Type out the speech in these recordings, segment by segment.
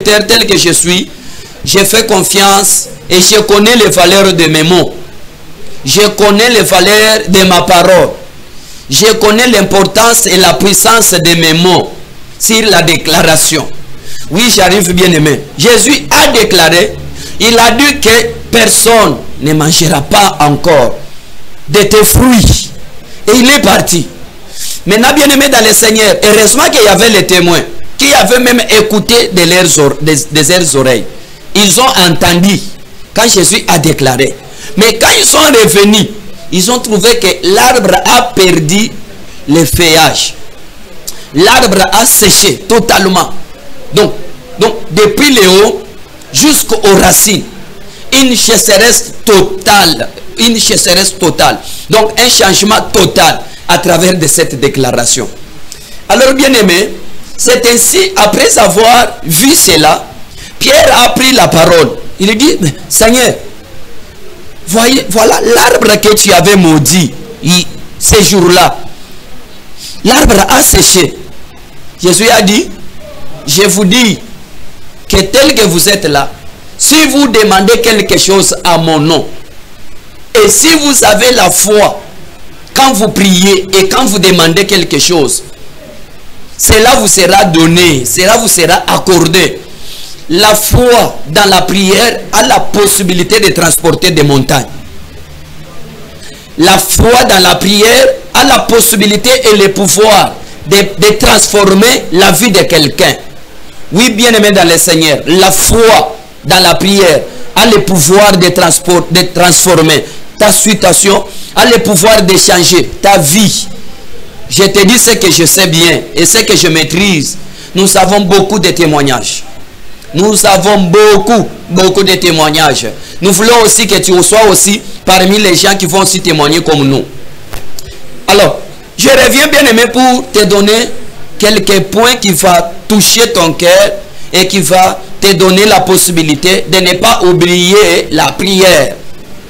tel que je suis, je fais confiance et je connais les valeurs de mes mots. Je connais les valeurs de ma parole. Je connais l'importance et la puissance de mes mots sur la déclaration. Oui, j'arrive bien aimé. Jésus a déclaré, il a dit que personne ne mangera pas encore de tes fruits. Et il est parti. Maintenant, bien aimé dans le Seigneur, heureusement qu'il y avait les témoins qui avaient même écouté de leurs oreilles. Ils ont entendu quand Jésus a déclaré. Mais quand ils sont revenus, ils ont trouvé que l'arbre a perdu le feuillage. L'arbre a séché totalement. Donc depuis le haut jusqu'aux racines, une sécheresse totale. Une sécheresse totale. Donc un changement total à travers de cette déclaration. Alors bien aimé, c'est ainsi, après avoir vu cela, Pierre a pris la parole. Il dit, Seigneur, voyez, voilà l'arbre que tu avais maudit ces jours-là. L'arbre a séché. Jésus a dit, je vous dis que tel que vous êtes là, si vous demandez quelque chose à mon nom, et si vous avez la foi, quand vous priez et quand vous demandez quelque chose, cela vous sera donné, cela vous sera accordé. La foi dans la prière a la possibilité de transporter des montagnes. La foi dans la prière a la possibilité et le pouvoir de transformer la vie de quelqu'un. Oui, bien aimé dans le Seigneur, la foi dans la prière a le pouvoir de transformer ta situation, a le pouvoir de changer ta vie. Je te dis ce que je sais bien et ce que je maîtrise. Nous avons beaucoup de témoignages. Nous avons beaucoup de témoignages. Nous voulons aussi que tu sois aussi parmi les gens qui vont aussi témoigner comme nous. Alors, je reviens bien aimé pour te donner quelques points qui vont toucher ton cœur et qui va te donner la possibilité de ne pas oublier la prière,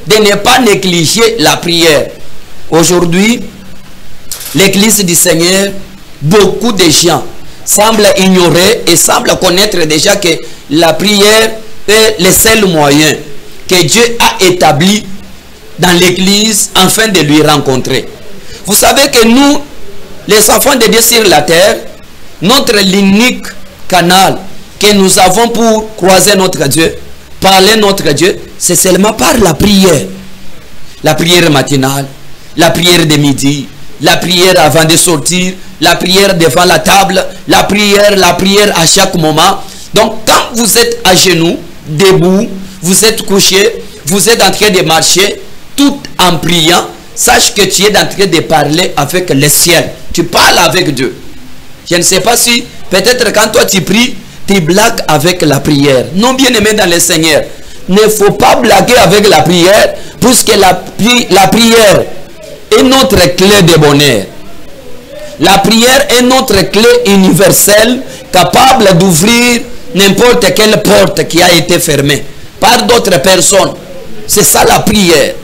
de ne pas négliger la prière. Aujourd'hui, l'église du Seigneur, beaucoup de gens semblent ignorer et semblent connaître déjà que la prière est le seul moyen que Dieu a établi dans l'église afin de lui rencontrer. Vous savez que nous, les enfants de Dieu sur la terre, notre unique canal que nous avons pour croiser notre Dieu, parler notre Dieu, c'est seulement par la prière. La prière matinale, la prière de midi, la prière avant de sortir, la prière devant la table, la prière à chaque moment. Donc quand vous êtes à genoux, debout, vous êtes couché, vous êtes en train de marcher, tout en priant, sache que tu es en train de parler avec le ciel. Tu parles avec Dieu. Je ne sais pas si, peut-être quand toi tu pries, tu blagues avec la prière. Non, bien aimé dans le Seigneur, ne faut pas blaguer avec la prière, puisque la prière est notre clé de bonheur. La prière est notre clé universelle, capable d'ouvrir n'importe quelle porte qui a été fermée par d'autres personnes. C'est ça la prière.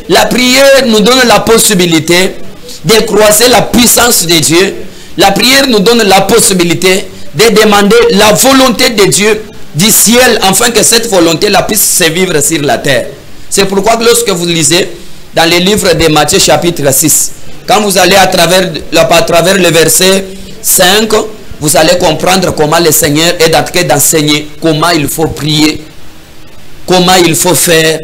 La prière nous donne la possibilité de croiser la puissance de Dieu. La prière nous donne la possibilité de demander la volonté de Dieu du ciel, afin que cette volonté-là puisse se vivre sur la terre. C'est pourquoi lorsque vous lisez dans le livre de Matthieu chapitre 6, quand vous allez à travers le verset 5, vous allez comprendre comment le Seigneur est en train d'enseigner comment il faut prier, comment il faut faire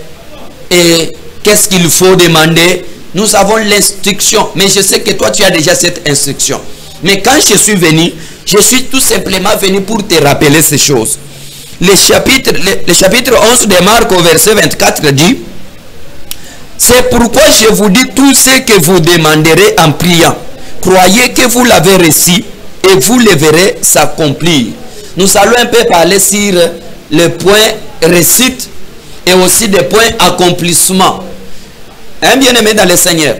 et qu'est-ce qu'il faut demander. Nous avons l'instruction, mais je sais que toi tu as déjà cette instruction. Mais quand je suis venu, je suis tout simplement venu pour te rappeler ces choses. Le chapitre 11 de Marc au verset 24 dit: c'est pourquoi je vous dis tout ce que vous demanderez en priant. Croyez que vous l'avez reçu et vous le verrez s'accomplir. Nous allons un peu parler sur le point réussite et aussi des points accomplissement. Hein, bien aimé dans le Seigneur.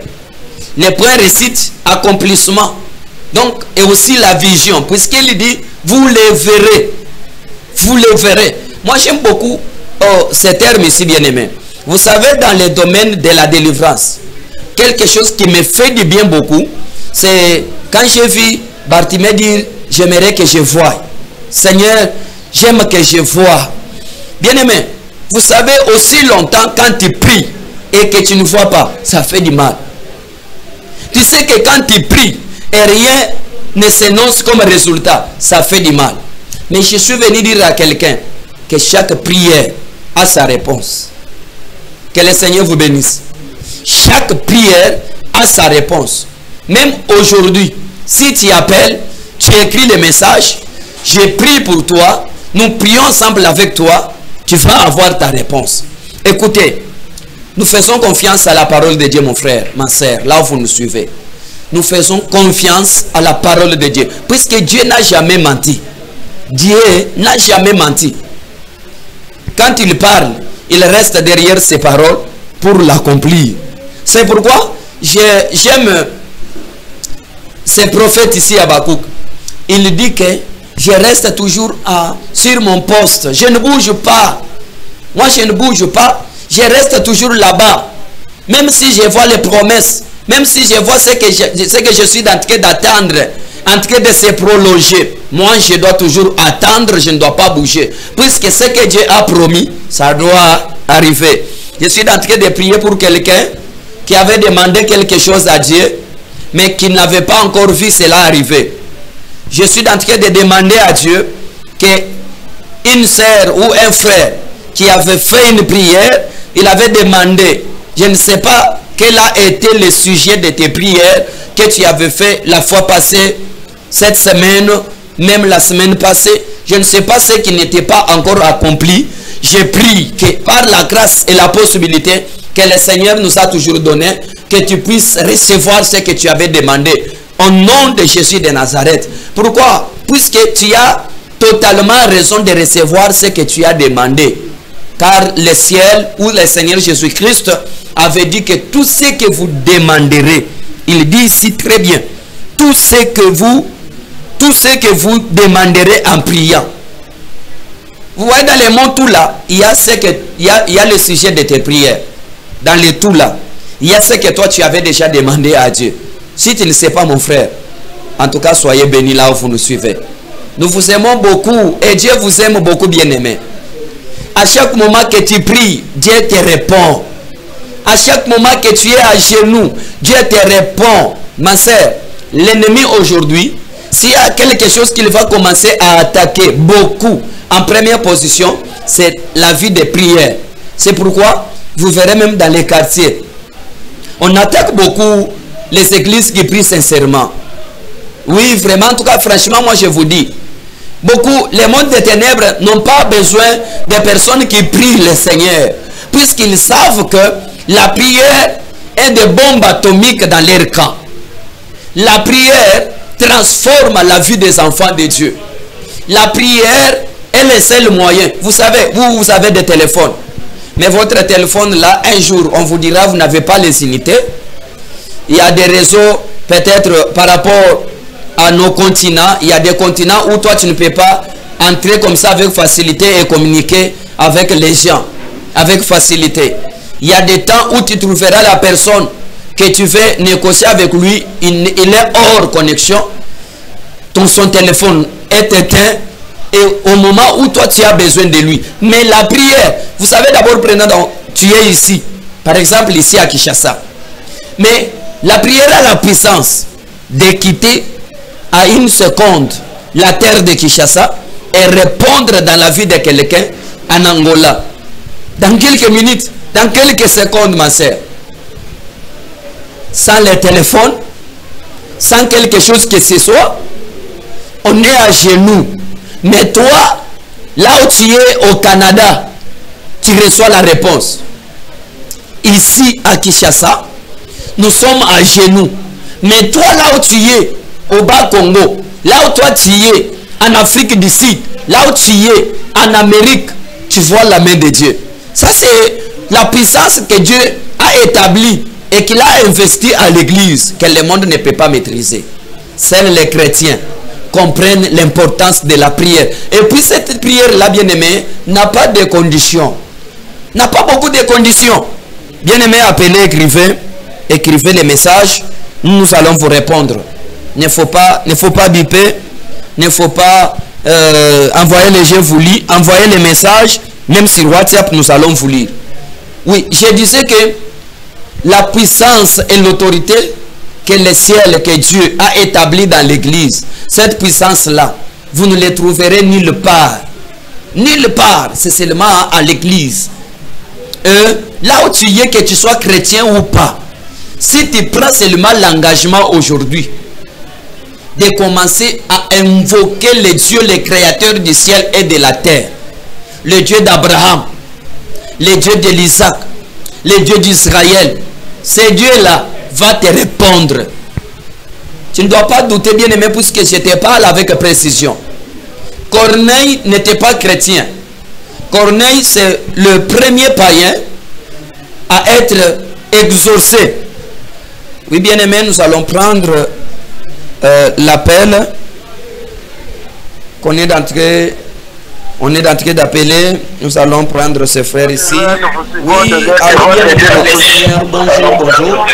Les points réussite, accomplissement. Donc, et aussi la vision, puisqu'il dit, vous le verrez. Vous le verrez. Moi, j'aime beaucoup ce terme ici, bien aimé. Vous savez, dans le domaine de la délivrance, quelque chose qui me fait du bien beaucoup, c'est quand j'ai vu Bartimée dire, j'aimerais que je voie. Seigneur, j'aime que je vois. Bien-aimé, vous savez, aussi longtemps quand tu pries et que tu ne vois pas, ça fait du mal. Tu sais que quand tu pries et rien ne s'énonce comme résultat, ça fait du mal. Mais je suis venu dire à quelqu'un que chaque prière a sa réponse. Que le Seigneur vous bénisse. Chaque prière a sa réponse. Même aujourd'hui, si tu appelles, tu écris le message, j'ai prié pour toi, nous prions ensemble avec toi, tu vas avoir ta réponse. Écoutez, nous faisons confiance à la parole de Dieu, mon frère, ma soeur, là où vous nous suivez. Nous faisons confiance à la parole de Dieu. Puisque Dieu n'a jamais menti. Dieu n'a jamais menti. Quand il parle, il reste derrière ses paroles pour l'accomplir. C'est pourquoi j'aime ce prophète ici à Habakkuk. Il dit que je reste toujours sur mon poste. Je ne bouge pas. Moi, je ne bouge pas. Je reste toujours là-bas. Même si je vois les promesses, même si je vois ce que je suis en train d'attendre, en train de se prolonger, moi, je dois toujours attendre, je ne dois pas bouger. Puisque ce que Dieu a promis, ça doit arriver. Je suis en train de prier pour quelqu'un qui avait demandé quelque chose à Dieu, mais qui n'avait pas encore vu cela arriver. Je suis en train de demander à Dieu qu'une sœur ou un frère qui avait fait une prière, il avait demandé, je ne sais pas quel a été le sujet de tes prières que tu avais fait la fois passée, cette semaine, même la semaine passée. Je ne sais pas ce qui n'était pas encore accompli. Je prie que par la grâce et la possibilité que le Seigneur nous a toujours donné, que tu puisses recevoir ce que tu avais demandé. Au nom de Jésus de Nazareth. Pourquoi? Puisque tu as totalement raison de recevoir ce que tu as demandé. Car le ciel ou le Seigneur Jésus-Christ avait dit que tout ce que vous demanderez, il dit ici très bien, tout ce que vous demanderez en priant. Vous voyez dans le mot tout là, il y a le sujet de tes prières. Dans le tout là, il y a ce que toi tu avais déjà demandé à Dieu. Si tu ne sais pas, mon frère, en tout cas soyez bénis là où vous nous suivez. Nous vous aimons beaucoup et Dieu vous aime beaucoup, bien-aimés. À chaque moment que tu pries, Dieu te répond. À chaque moment que tu es à genoux, Dieu te répond. Ma soeur, l'ennemi aujourd'hui, s'il y a quelque chose qu'il va commencer à attaquer beaucoup en première position, c'est la vie de prière. C'est pourquoi vous verrez même dans les quartiers, on attaque beaucoup les églises qui prient sincèrement. Oui, vraiment, en tout cas, franchement, moi je vous dis, beaucoup, les mondes des ténèbres n'ont pas besoin de personnes qui prient le Seigneur, puisqu'ils savent que la prière est des bombes atomiques dans leur camp. La prière transforme la vie des enfants de Dieu. La prière est le seul moyen. Vous savez, vous avez des téléphones. Mais votre téléphone là, un jour, on vous dira, vous n'avez pas les unités. Il y a des réseaux, peut-être par rapport à nos continents. Il y a des continents où toi, tu ne peux pas entrer comme ça avec facilité et communiquer avec les gens. Avec facilité. Il y a des temps où tu trouveras la personne que tu veux négocier avec lui. Il est hors connexion. Son téléphone est éteint. Et au moment où toi tu as besoin de lui. Mais la prière, vous savez d'abord, tu es ici. Par exemple ici à Kinshasa. Mais la prière a la puissance de quitter à une seconde la terre de Kinshasa et répondre dans la vie de quelqu'un en Angola. Dans quelques minutes, dans quelques secondes, ma soeur. Sans le téléphone, sans quelque chose que ce soit, on est à genoux. Mais toi, là où tu es au Canada, tu reçois la réponse. Ici à Kinshasa, nous sommes à genoux. Mais toi, là où tu es au Bas-Congo, là où toi tu es en Afrique du Sud, là où tu es en Amérique, tu vois la main de Dieu. Ça, c'est la puissance que Dieu a établie et qu'il a investi à l'église, que le monde ne peut pas maîtriser. Seuls les chrétiens comprennent l'importance de la prière. Et puis cette prière-là, bien-aimé, n'a pas de conditions. N'a pas beaucoup de conditions. Bien-aimé, appelez, écrivez les messages. Nous allons vous répondre. Ne faut pas biper. Ne faut pas envoyez les gens vous lire, envoyez les messages, même sur WhatsApp, nous allons vous lire. Oui, je disais que la puissance et l'autorité que le ciel, que Dieu a établi dans l'église, cette puissance-là, vous ne les trouverez nulle part. Nulle part, c'est seulement à l'église. Là où tu y es, que tu sois chrétien ou pas, si tu prends seulement l'engagement aujourd'hui de commencer à invoquer le Dieu, le créateur du ciel et de la terre, le Dieu d'Abraham, le Dieu de l'Isaac, le Dieu d'Israël, ce Dieu-là va te répondre. Tu ne dois pas douter, bien aimé, puisque je te parle avec précision. Corneille n'était pas chrétien. Corneille, c'est le premier païen à être exaucé. Oui, bien aimé, nous allons prendre l'appel qu'on est en train d'appeler. Nous allons prendre ce frère ici. Oui, allô, bien aimé, bonjour, bonjour.